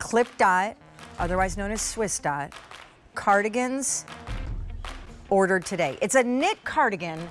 clip dot, otherwise known as Swiss dot, cardigans ordered today. It's a knit cardigan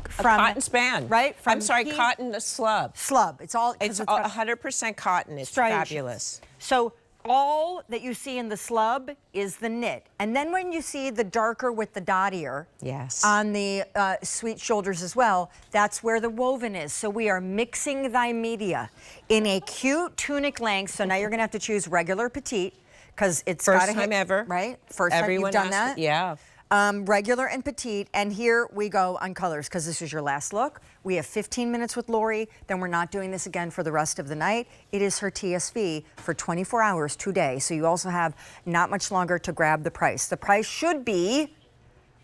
from cotton span, right? From I'm sorry, cotton slub. Slub. It's all. It's 100% cotton. It's fabulous. So all that you see in the slub is the knit, and then when you see the darker with the dottier, yes, on the sweet shoulders as well, that's where the woven is. So we are mixing thy media in a cute tunic length. So now you're gonna have to choose regular petite because it's first time ever, right? First time you've done that, yeah. Regular and petite, and here we go on colors because this is your last look. We have 15 minutes with Lori, then we're not doing this again for the rest of the night. It is her TSV for 24 hours today, so you also have not much longer to grab the price. The price should be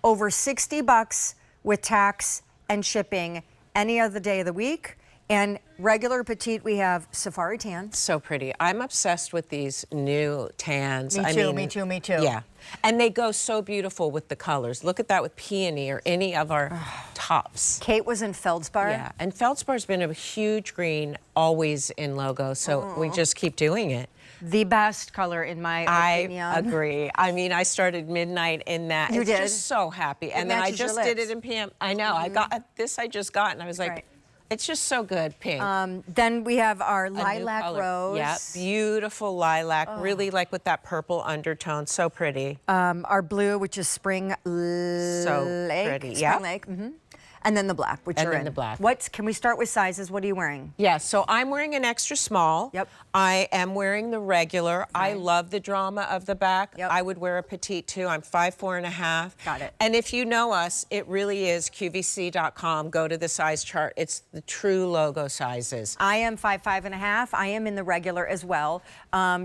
over $60 with tax and shipping any other day of the week. And regular petite, we have Safari Tan. So pretty. I'm obsessed with these new tans. Me too, me too, me too. Yeah. And they go so beautiful with the colors. Look at that with peony or any of our tops. Kate was in Feldspar. Yeah, and Feldspar's been a huge green, always in logo, so we just keep doing it. The best color in my opinion. I agree. I mean, I started midnight in that. You did? Just so happy. And then I just did it in PM. I know. I got this. I just got, and I was like, it's just so good, pink. Then we have our lilac rose. Yeah, beautiful lilac. Really like with that purple undertone. So pretty. Our blue, which is Spring So Lake. pretty. Spring Lake. And then the black, which And you're then in. the black. Can we start with sizes? What are you wearing? Yeah, so I'm wearing an extra small. Yep. I am wearing the regular. I love the drama of the back. Yep. I would wear a petite too. I'm 5'4½". Got it. And if you know us, it really is QVC.com. Go to the size chart. It's the true logo sizes. I am 5'5½". I am in the regular as well.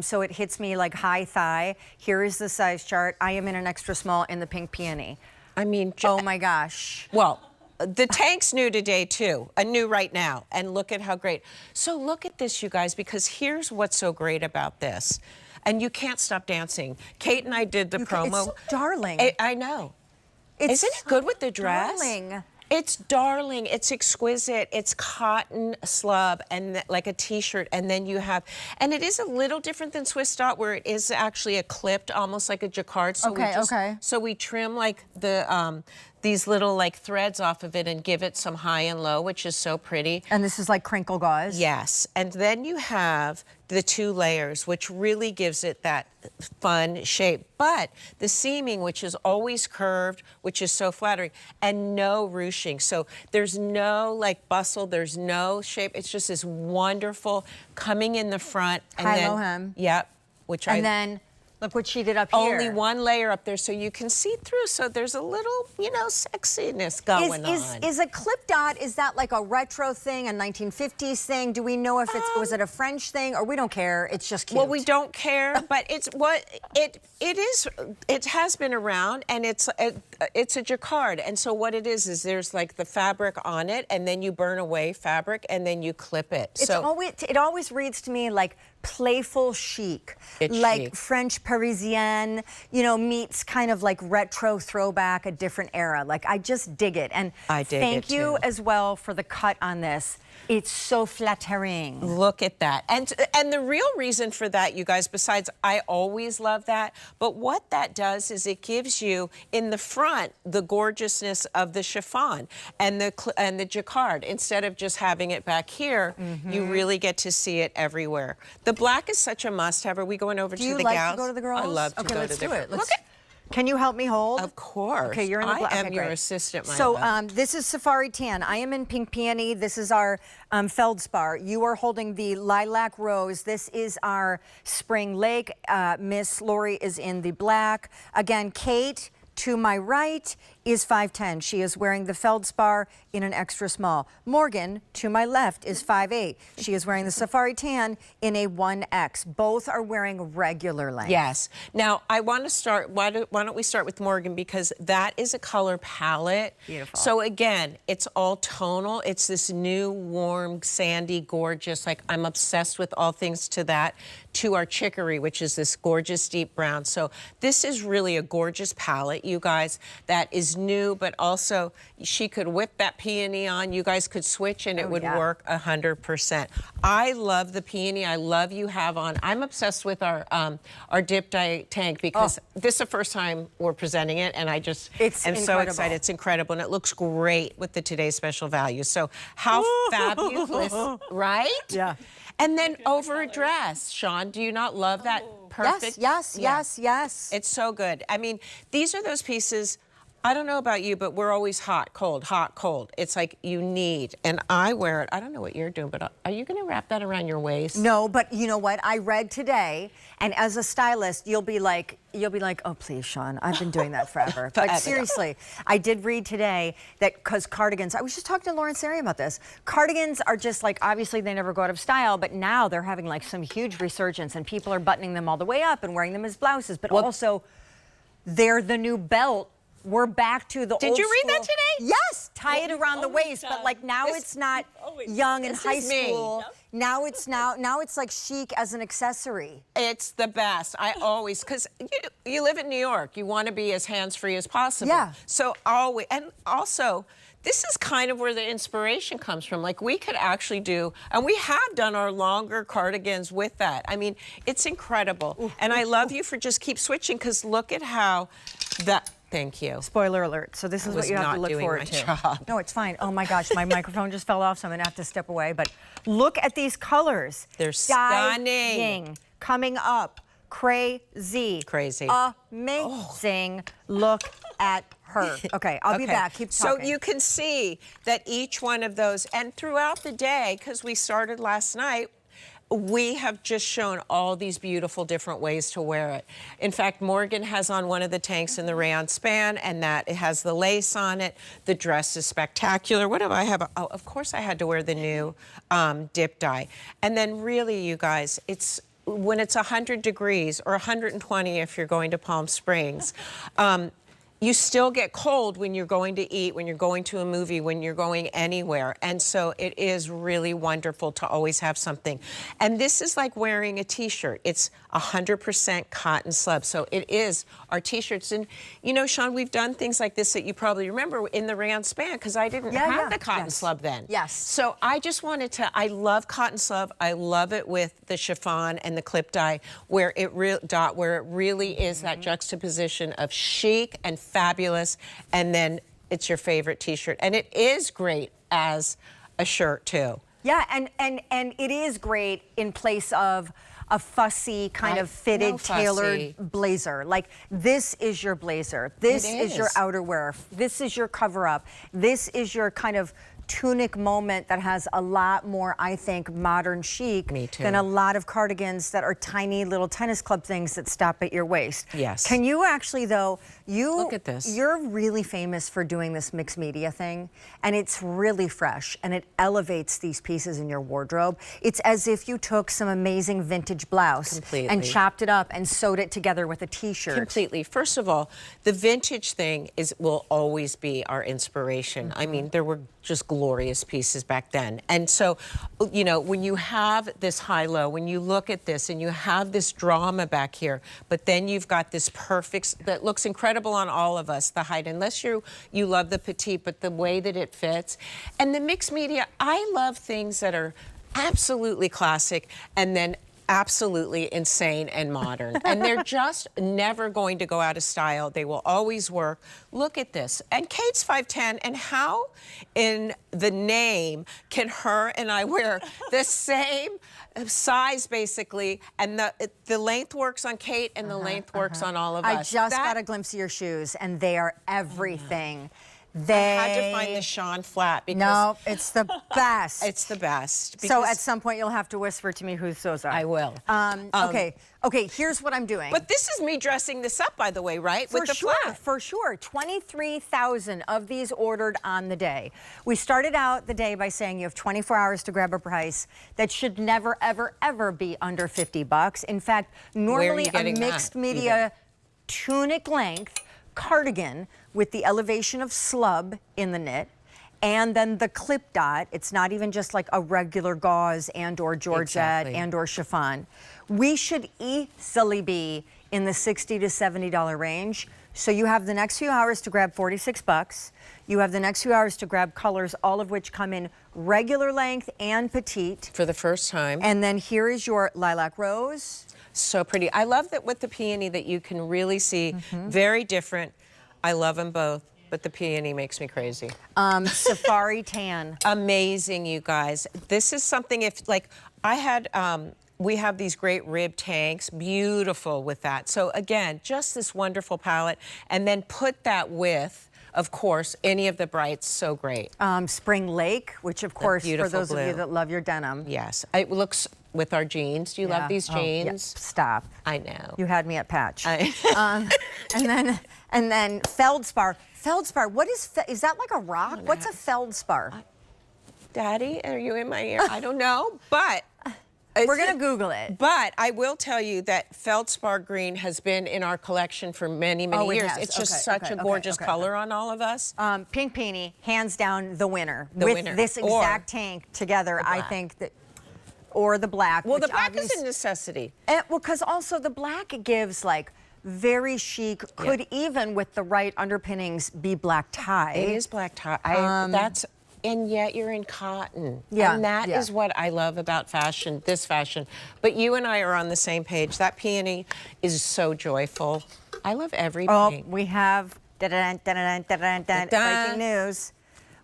So it hits me like high thigh. Here is the size chart. I am in an extra small in the pink peony. I mean, oh my gosh. Well, the tank's new today too, new right now, and look at how great. So look at this, you guys, because here's what's so great about this. And you can't stop dancing. Kate and I did the promo. It's darling. I know. Isn't it good with the dress? Darling. It's darling, it's exquisite, it's cotton slub and like a t-shirt, and then you have, and it is a little different than Swiss dot where it is actually a clipped, almost like a jacquard. So so we trim like the, these little like threads off of it and give it some high and low, which is so pretty. And this is like crinkle gauze? Yes, and then you have the 2 layers, which really gives it that fun shape. But the seaming, which is always curved, which is so flattering, and no ruching. So there's no like bustle, there's no shape. It's just this wonderful coming in the front. And high-low hem. Yep. And then look what she did up here. Only 1 layer up there so you can see through. So there's a little, you know, sexiness going on. Is a clip dot, is that like a retro thing, a 1950s thing? Do we know if it's, was it a French thing, or we don't care, it's just cute? Well, we don't care, but it's what, it has been around, and it's a jacquard. And so what it is there's like the fabric on it, and then you burn away fabric, and then you clip it. It always reads to me like playful chic, like chic. French Parisienne, you know, meets kind of like retro throwback, a different era. Like, I just dig it. And I dig thank it you too. as well for the cut on this. It's so flattering. Look at that. And the real reason for that, you guys, besides I always love that, but what that does is it gives you in the front the gorgeousness of the chiffon and the jacquard. Instead of just having it back here, you really get to see it everywhere. The black is such a must-have. Are we going over to the gals? Do you like to go to the girls? I love to go to the girls. Okay, let's do it. Can you help me hold? Of course. Okay, you're in the black. I am your assistant, my So love. this is Safari Tan. I am in pink peony. This is our Feldspar. You are holding the lilac rose. This is our Spring Lake. Miss Lori is in the black. Again, Kate, to my right, is 5'10". She is wearing the Feldspar in an extra small. Morgan, to my left, is 5'8". She is wearing the Safari Tan in a 1X. Both are wearing regular length. Yes. Now, I want to start, why don't we start with Morgan, because that is a color palette. Beautiful. So again, it's all tonal. It's this new, warm, sandy, gorgeous, like I'm obsessed with all things to that, to our chicory, which is this gorgeous deep brown. So this is really a gorgeous palette, you guys, that is is new, but also she could whip that peony on. You guys could switch and it would work 100%. I love the peony. I love you have on. I'm obsessed with our dip dye tank because this is the first time we're presenting it, and I just am so excited. It's incredible, and it looks great with the Today's Special Value. So how fabulous, right? Yeah. And then over a dress, Sean, do you not love that perfect? Yes, yes, yes. It's so good. I mean, these are those pieces, I don't know about you, but we're always hot, cold, hot, cold. It's like you need, and I wear it. I don't know what you're doing, but are you gonna wrap that around your waist? No, but you know what? I read today, and as a stylist, you'll be like, oh, please, Sean, I've been doing that forever. But seriously, I did read today that because cardigans, I was just talking to Lauren Sari about this. Cardigans are just like, obviously they never go out of style, but now they're having like some huge resurgence, and people are buttoning them all the way up and wearing them as blouses, but also they're the new belt. We're back to the old Did you read school. that today? Yes, tie it around the waist, but like now it's not young in high school. Now it's like chic as an accessory. It's the best. I always, because you live in New York, you want to be as hands-free as possible. Yeah. So always, and also, this is kind of where the inspiration comes from. Like we could actually do, and we have done our longer cardigans with that. I mean, it's incredible. Ooh, and I love you for just keep switching, because look at how that. Thank you. Spoiler alert. So this is what you have to look forward to. Job. No, it's fine. Oh my gosh, my microphone just fell off, so I'm gonna have to step away. But look at these colors. They're stunning. Coming up, crazy. Crazy. Amazing. Look at her. Okay, I'll be back. Keep talking. So you can see that each one of those, and throughout the day, because we started last night, we have just shown all these beautiful different ways to wear it. In fact, Morgan has on one of the tanks in the rayon span, and that it has the lace on it. The dress is spectacular. What do I have? Oh, of course I had to wear the new dip dye. And then really, you guys, it's when it's 100 degrees or 120 if you're going to Palm Springs, you still get cold when you're going to eat, when you're going to a movie, when you're going anywhere. And so it is really wonderful to always have something. And this is like wearing a t-shirt. It's 100% cotton slub. So it is our t-shirts. And you know, Sean, we've done things like this that you probably remember in the rayon span, because I didn't have the cotton slub then. Yes. So I just wanted to, I love cotton slub. I love it with the chiffon and the clip dye, where it really is that juxtaposition of chic and fabulous, and then it's your favorite t-shirt. And it is great as a shirt too. Yeah, and it is great in place of a fussy kind of fitted, tailored blazer. Like, this is your blazer. This is your outerwear. This is your cover up. This is your kind of tunic moment that has a lot more, I think, modern chic than a lot of cardigans that are tiny little tennis club things that stop at your waist. Yes. Can you actually, though, look at this. You're really famous for doing this mixed media thing, and it's really fresh, and it elevates these pieces in your wardrobe. It's as if you took some amazing vintage blouse and chopped it up and sewed it together with a t-shirt. Completely. First of all, the vintage thing will always be our inspiration. I mean, there were just glorious pieces back then. And so, you know, when you have this high-low, when you look at this and you have this drama back here, but then you've got this perfect, that looks incredible on all of us, the height, unless you love the petite, but the way that it fits. And the mixed media, I love things that are absolutely classic and then absolutely insane and modern. And they're just never going to go out of style. They will always work. Look at this. And Kate's 5'10", and how in the name can her and I wear the same size, basically, and the length works on Kate and the length works on all of us. I just got a glimpse of your shoes, and they are everything. I had to find the Sean flat because no, it's the best. It's the best. So at some point you'll have to whisper to me whose those are. I will. Okay, here's what I'm doing. But this is me dressing this up, by the way, right? With the flat. For sure. 23,000 of these ordered on the day. We started out the day by saying you have 24 hours to grab a price that should never, ever, ever be under 50 bucks. In fact, normally a mixed media tunic length cardigan with the elevation of slub in the knit, and then the clip dot. It's not even just like a regular gauze and or georgette and or chiffon. We should easily be in the $60 to $70 range. So you have the next few hours to grab $46. You have the next few hours to grab colors, all of which come in regular length and petite. For the first time. And then here is your lilac rose. So pretty. I love that with the peony that you can really see very different. I love them both, but the peony makes me crazy. Safari tan. Amazing, you guys. This is something, if like I had, we have these great rib tanks, beautiful with that. So again, just this wonderful palette, and then put that with, of course, any of the brights, so great. Spring Lake, which of course, for those of you that love your denim. Yes, it looks with our jeans. Do you love these jeans? Yeah. Stop. I know. You had me at patch. And then feldspar. Feldspar, what is that like a rock? What's a feldspar? Daddy, are you in my ear? I don't know, but we're gonna Google it. But I will tell you that feldspar green has been in our collection for many, many years. It's just such a gorgeous color on all of us. Pink Peony, hands down the winner. The with winner. this exact tank together, I think that, or the black. Well, the black is a necessity. Well, because also the black gives like very chic, could even with the right underpinnings be black tie. It is black tie. And yet you're in cotton. Yeah. And that is what I love about fashion, this fashion. But you and I are on the same page. That peony is so joyful. I love every pink. We have breaking news.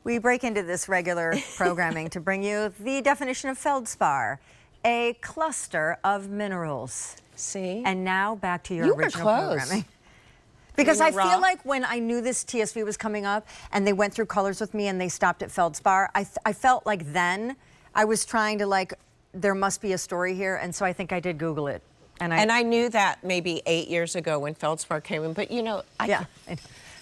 We break into this regular programming to bring you the definition of feldspar, a cluster of minerals. See? And now back to your original programming. Because I feel like when I knew this TSV was coming up and they went through colors with me and they stopped at feldspar, I felt like then I was trying to like, there must be a story here. And so I think I did Google it. And I knew that maybe 8 years ago when feldspar came in. But you know,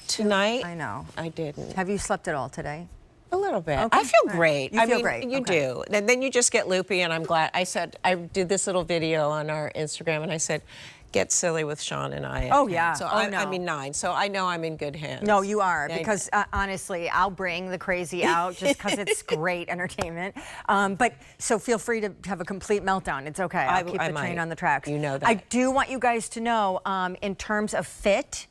tonight, I know. I didn't. Have you slept at all today? A little bit. Okay. I feel great. You feel great. You do. And then you just get loopy, and I'm glad. I did this little video on our Instagram, and I said, get silly with Sean and I. Oh, yeah. So I mean 9. So I know I'm in good hands. No, you are, because honestly, I'll bring the crazy out just because it's great entertainment. But so feel free to have a complete meltdown. It's okay. I'll keep the train on the tracks. You know that. I do want you guys to know, in terms of fit,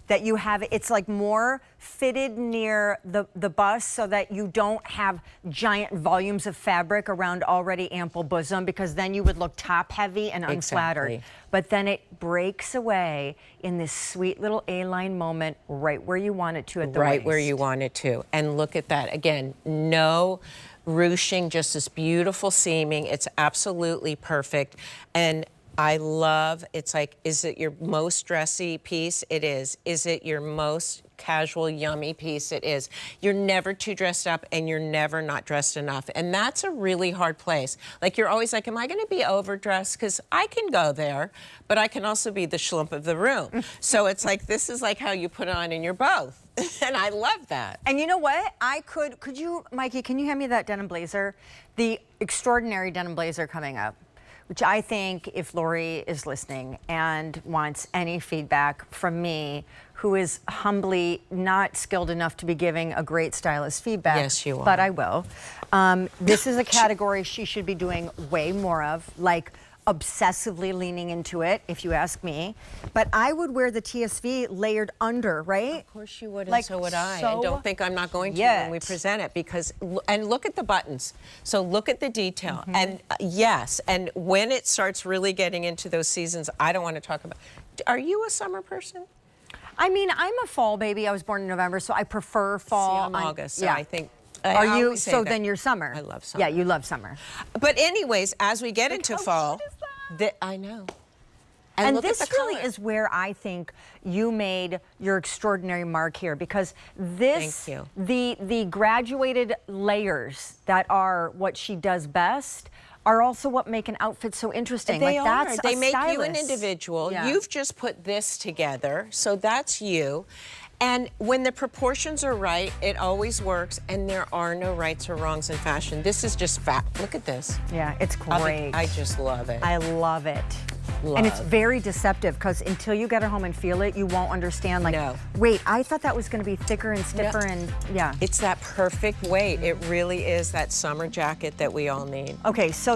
that you have, it's like more fitted near the bust so that you don't have giant volumes of fabric around already ample bosom, because then you would look top heavy and unflattered. Exactly. But then it breaks away in this sweet little A-line moment right where you want it to at the waist. Right where you want it to. And look at that. Again, no ruching, just this beautiful seaming. It's absolutely perfect. And I love, it's like, is it your most dressy piece? It is. Is it your most casual, yummy piece? It is. You're never too dressed up and you're never not dressed enough. And that's a really hard place. Like, you're always like, am I going to be overdressed? Because I can go there, but I can also be the schlump of the room. So it's like, this is like how you put it on and you're both. And I love that. And you know what? Could you, Mikey, can you hand me that denim blazer? The extraordinary denim blazer coming up, which I think if Lori is listening and wants any feedback from me, who is humbly not skilled enough to be giving a great stylist feedback. Yes, you are. But I will. This is a category she should be doing way more of, like obsessively leaning into it, if you ask me. But I would wear the TSV layered under, right? Of course you would, like, and so would I. so And don't think I'm not going to when we present it, because, and look at the buttons. So look at the detail. And yes, and when it starts really getting into those seasons, I don't want to talk about, are you a summer person? I mean, I'm a fall baby. I was born in November, so I prefer fall. See, I'm August, so yeah. I think. Are you? So then you're summer. I love summer. Yeah, you love summer. But anyways, as we get into fall, I know. And look this at the really color. is where I think you made your extraordinary mark here, because this, Thank the graduated layers that are what she does best are also what make an outfit so interesting. They like, are. That's They a make you an stylist. individual. Yeah. You've just put this together, so that's you. And when the proportions are right, it always works, and there are no rights or wrongs in fashion. This is just fact. Look at this. Yeah, it's great. I just love it. I love it. And it's very deceptive, because until you get it home and feel it, you won't understand, like, wait, I thought that was going to be thicker and stiffer, and yeah. It's that perfect weight. It really is that summer jacket that we all need. Okay, so